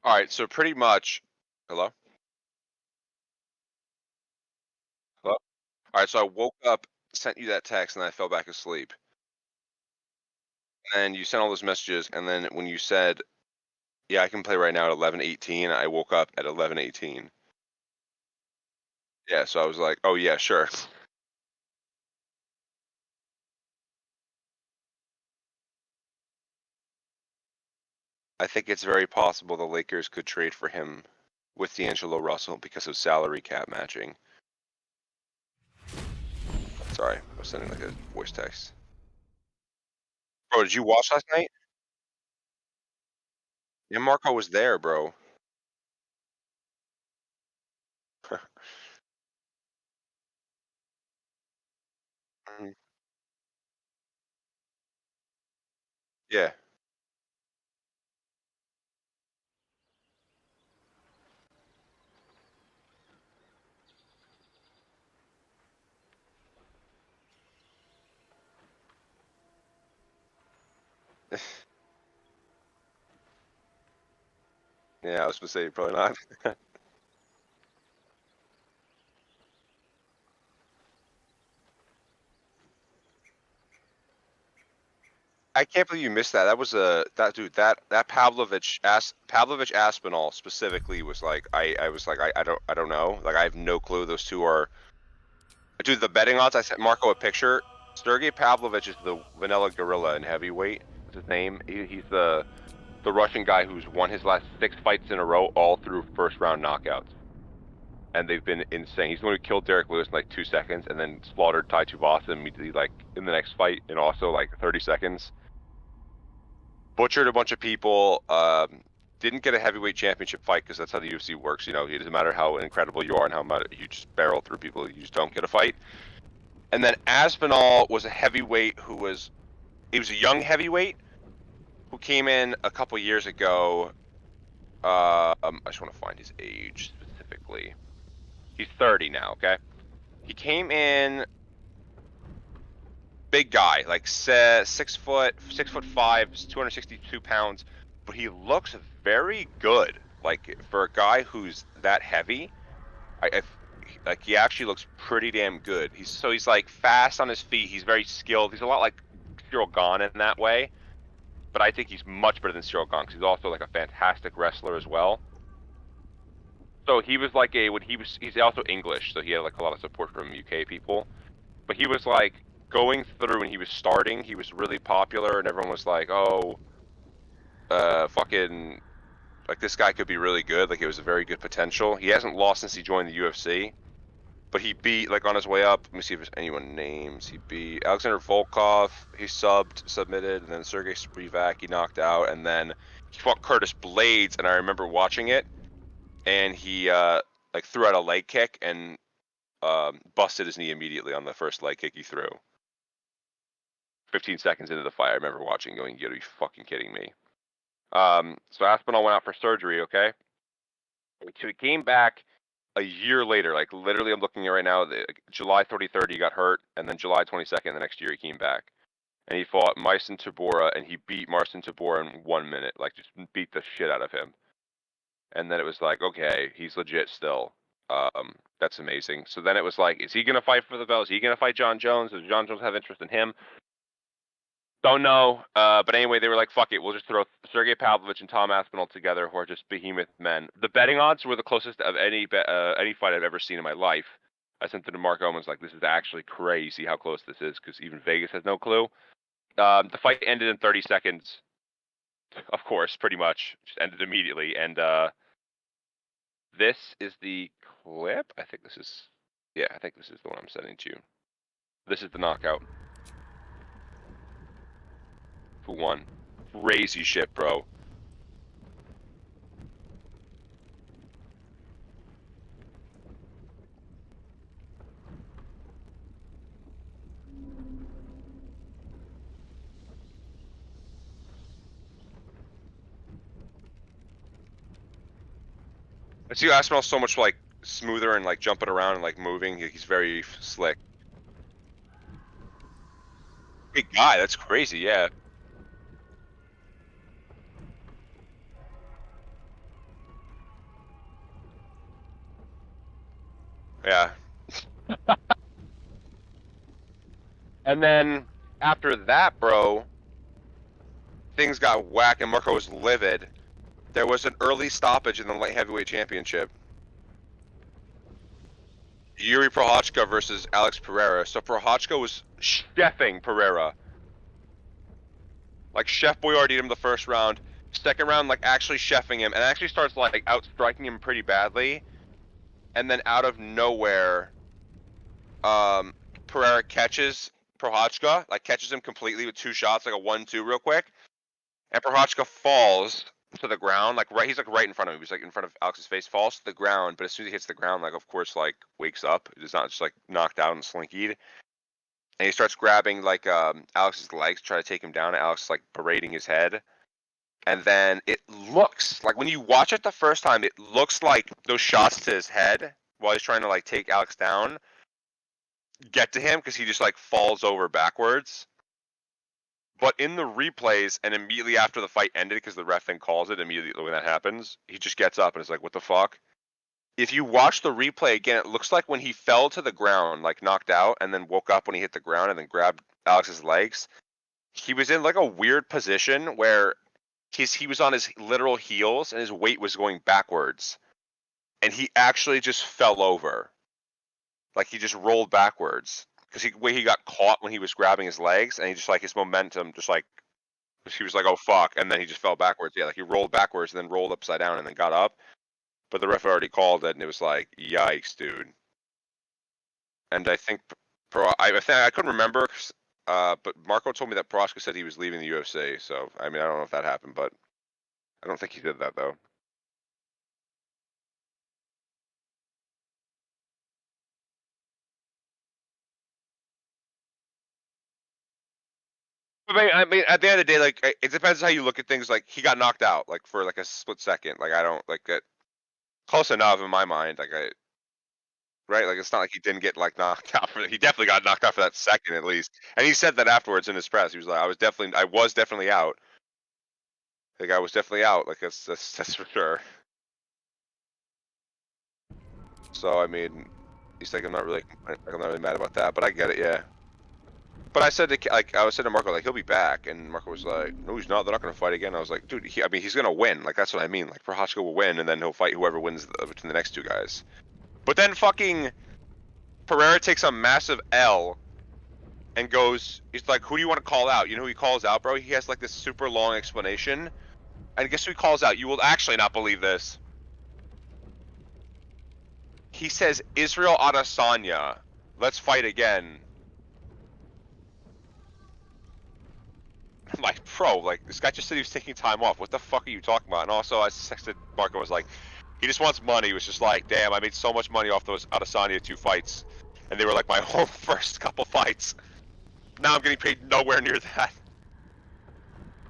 All right, so pretty much. Hello? Hello? All right, so I woke up, sent you that text, and I fell back asleep. And you sent all those messages, and then when you said, "Yeah, I can play right now at 11:18," I woke up at 11:18. Yeah, so I was like, "Oh yeah, sure." I think it's very possible the Lakers could trade for him with D'Angelo Russell because of salary cap matching. Sorry, I was sending like a voice text. Bro, did you watch last night? Yeah, Marco was there, bro. Mhm. Yeah. Yeah, I was gonna say probably not. I can't believe you missed that. That was that dude that Pavlovich Aspinall specifically was like I was like I don't know, like I have no clue those two are. Dude, the betting odds, I sent Marco a picture. Sergey Pavlovich is the vanilla gorilla in heavyweight. What's his name? He's the Russian guy who's won his last 6 fights in a row, all through first round knockouts, and they've been insane. He's the one who killed Derek Lewis in like 2 seconds, and then slaughtered Tai Tuivasa immediately, like in the next fight, in also like 30 seconds. Butchered a bunch of people. Didn't get a heavyweight championship fight because that's how the UFC works. You know, it doesn't matter how incredible you are and how much you just barrel through people, you just don't get a fight. And then Aspinall was a heavyweight he was a young heavyweight who came in a couple years ago. I just want to find his age specifically. He's 30 now. Okay, he came in big guy, like 6 foot, 6'5", 262 pounds, but he looks very good. Like for a guy who's that heavy, like he actually looks pretty damn good. He's like fast on his feet. He's very skilled. He's a lot like Cyril Gane in that way, but I think he's much better than Cyril Gane because he's also like a fantastic wrestler as well. So he was like he's also English, so he had like a lot of support from UK people. But he was like going through when he was starting, he was really popular, and everyone was like, "Oh, fucking, like this guy could be really good. Like it was a very good potential." He hasn't lost since he joined the UFC, but he beat like on his way up. Let me see if there's anyone names. He beat Alexander Volkov. He submitted, and then Sergey Spivak he knocked out, and then he fought Curtis Blades, and I remember watching it, and he like threw out a leg kick and busted his knee immediately on the first leg kick he threw. 15 seconds into the fight, I remember watching, going, "You gotta be fucking kidding me." So Aspinall went out for surgery. Okay, so he came back a year later. Like literally, I'm looking at right now. July 33rd, he got hurt, and then July 22nd, the next year, he came back, and he fought Myson Tabora, and he beat Marcin Tabora in 1 minute. Like just beat the shit out of him. And then it was like, okay, he's legit still. That's amazing. So then it was like, is he gonna fight for the belt? Is he gonna fight John Jones? Does John Jones have interest in him? Don't know. But anyway, they were like, fuck it, we'll just throw Sergey Pavlovich and Tom Aspinall together, who are just behemoth men. The betting odds were the closest of any fight I've ever seen in my life. I sent it to Mark Owens, like, this is actually crazy how close this is, because even Vegas has no clue. The fight ended in 30 seconds, of course, pretty much. Just ended immediately. And this is the clip. I think this is the one I'm sending to you. This is the knockout. Who won? Crazy shit, bro. I see Aspinall so much like smoother and like jumping around and like moving. He's very slick. Big guy. That's crazy. Yeah. Yeah. And then after that, bro, things got whack and Marco was livid. There was an early stoppage in the light heavyweight championship. Yuri Prochazka versus Alex Pereira. So Prochazka was chefing Pereira. Like Chef Boyardee him the first round. Second round, like actually chefing him, and actually starts like outstriking him pretty badly. And then out of nowhere, Pereira catches Prochazka, like catches him completely with two shots, like a 1-2 real quick. And Prochazka falls to the ground, like he's like right in front of him. He's like in front of Alex's face, falls to the ground. But as soon as he hits the ground, like of course, like wakes up. It's not just like knocked out and slinkied. And he starts grabbing like Alex's legs, try to take him down. And Alex is like berating his head. And then it looks like when you watch it the first time, it looks like those shots to his head while he's trying to like take Alex down get to him because he just like falls over backwards. But in the replays and immediately after the fight ended, because the ref then calls it immediately when that happens, he just gets up and is like, what the fuck? If you watch the replay again, it looks like when he fell to the ground, like knocked out, and then woke up when he hit the ground and then grabbed Alex's legs, he was in like a weird position where he was on his literal heels and his weight was going backwards. And he actually just fell over. Like he just rolled backwards. Because he got caught when he was grabbing his legs, and he just like his momentum just like he was like, oh fuck, and then he just fell backwards. Yeah, like he rolled backwards and then rolled upside down and then got up. But the ref already called it, and it was like, yikes, dude. And I think I couldn't remember, but Marco told me that Prochazka said he was leaving the UFC. So I mean, I don't know if that happened, but I don't think he did that though. I mean, at the end of the day, like it depends how you look at things. Like he got knocked out, like for like a split second. Like I don't like it. Close enough in my mind. Like right? Like it's not like he didn't get like knocked out for. He definitely got knocked out for that second at least. And he said that afterwards in his press. He was like, I was definitely out. Like I was definitely out. Like that's for sure. So I mean, he's like, I'm not really mad about that, but I get it, yeah. But I said to Marco, like, he'll be back, and Marco was like, no, he's not. They're not going to fight again. I was like, dude, I mean, he's going to win. Like, that's what I mean. Like, Prochazka will win, and then he'll fight whoever wins between the next two guys. But then fucking Pereira takes a massive L and goes, he's like, who do you want to call out? You know who he calls out, bro? He has like this super long explanation. And guess who he calls out? You will actually not believe this. He says, Israel Adesanya, let's fight again. I'm like, bro, like, this guy just said he was taking time off. What the fuck are you talking about? And also, I texted Marco, was like, he just wants money. He was just like, damn, I made so much money off those Adesanya 2 fights. And they were like my whole first couple fights. Now I'm getting paid nowhere near that.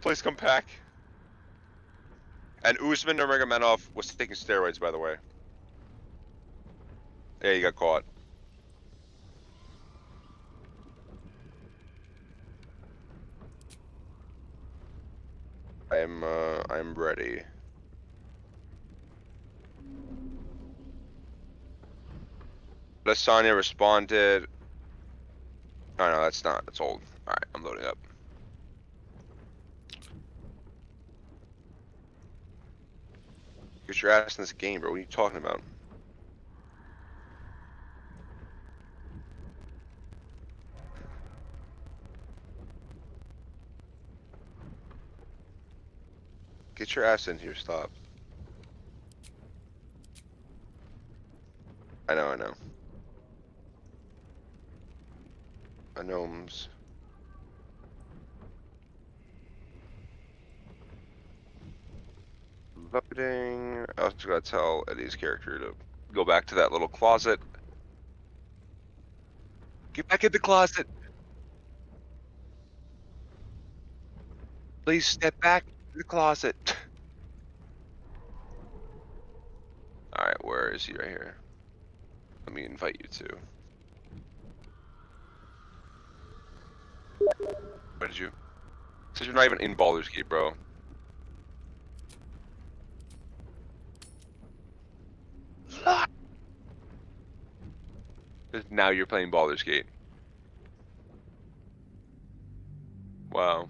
Please come back. And Usman Nurmagomedov was taking steroids, by the way. Yeah, he got caught. I'm ready. Adesanya responded. Oh no, that's not. That's old. Alright, I'm loading up. Get your ass in this game, bro. What are you talking about? Get your ass in here, stop. I know. I gnomes. Loading. I was gonna tell Eddie's character to go back to that little closet. Get back in the closet. Please step back in the closet. Alright, where is he? Right here. Let me invite you to. Where did you? Since you're not even in Baldur's Gate, bro. 'Cause now you're playing Baldur's Gate. Wow.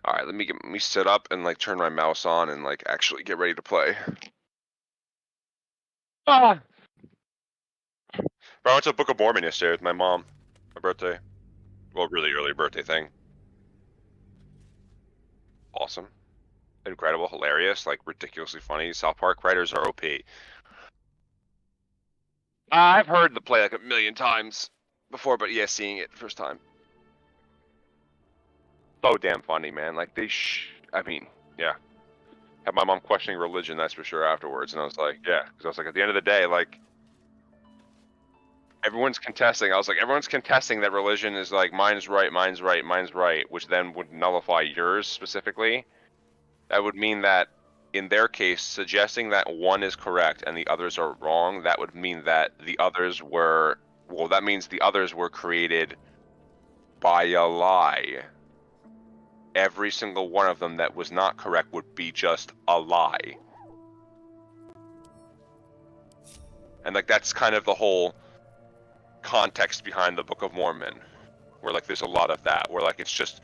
All right, let me sit up and like turn my mouse on and like actually get ready to play. Ah! I went to Book of Mormon yesterday with my mom. My birthday. Well, really early birthday thing. Awesome. Incredible, hilarious, like ridiculously funny. South Park writers are OP. I've heard the play like a million times before, but yeah, seeing it first time. So damn funny, man. Like I mean, yeah. Had my mom questioning religion, that's for sure, afterwards, and I was like, yeah, because I was like, at the end of the day, like, everyone's contesting. I was like, everyone's contesting that religion is like, mine's right, mine's right, mine's right, which then would nullify yours specifically. That would mean that, in their case, suggesting that one is correct and the others are wrong, that would mean that the others were, well, that means the others were created by a lie. Every single one of them that was not correct would be just a lie. And like that's kind of the whole context behind the Book of Mormon, where like there's a lot of that, where like it's just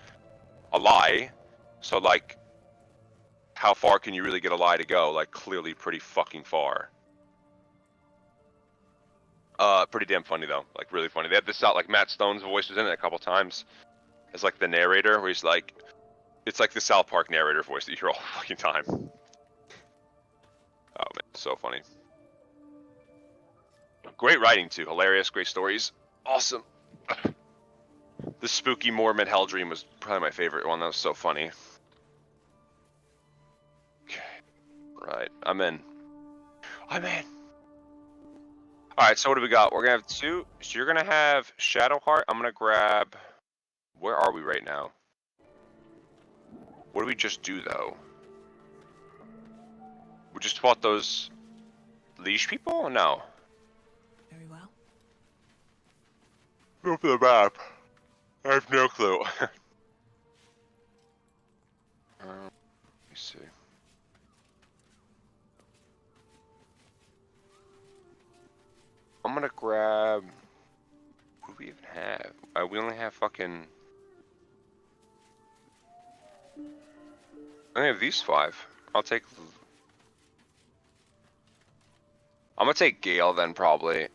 a lie. So like, how far can you really get a lie to go? Like clearly pretty fucking far. Pretty damn funny though, like really funny. They had this out, like Matt Stone's voice was in it a couple times as like the narrator, where he's like, it's like the South Park narrator voice that you hear all the fucking time. Oh man, so funny. Great writing too, hilarious, great stories, awesome. The spooky Mormon Hell Dream was probably my favorite one. That was so funny. Okay, right, I'm in. All right, so what do we got? We're gonna have two. So you're gonna have Shadowheart. I'm gonna grab. Where are we right now? What did we just do though? We just fought those leash people? No. Very well. Go for the map. I have no clue. Let me see. I'm gonna grab. What do we even have? We only have fucking. I only have these 5. I'll take. I'm gonna take Gale then probably.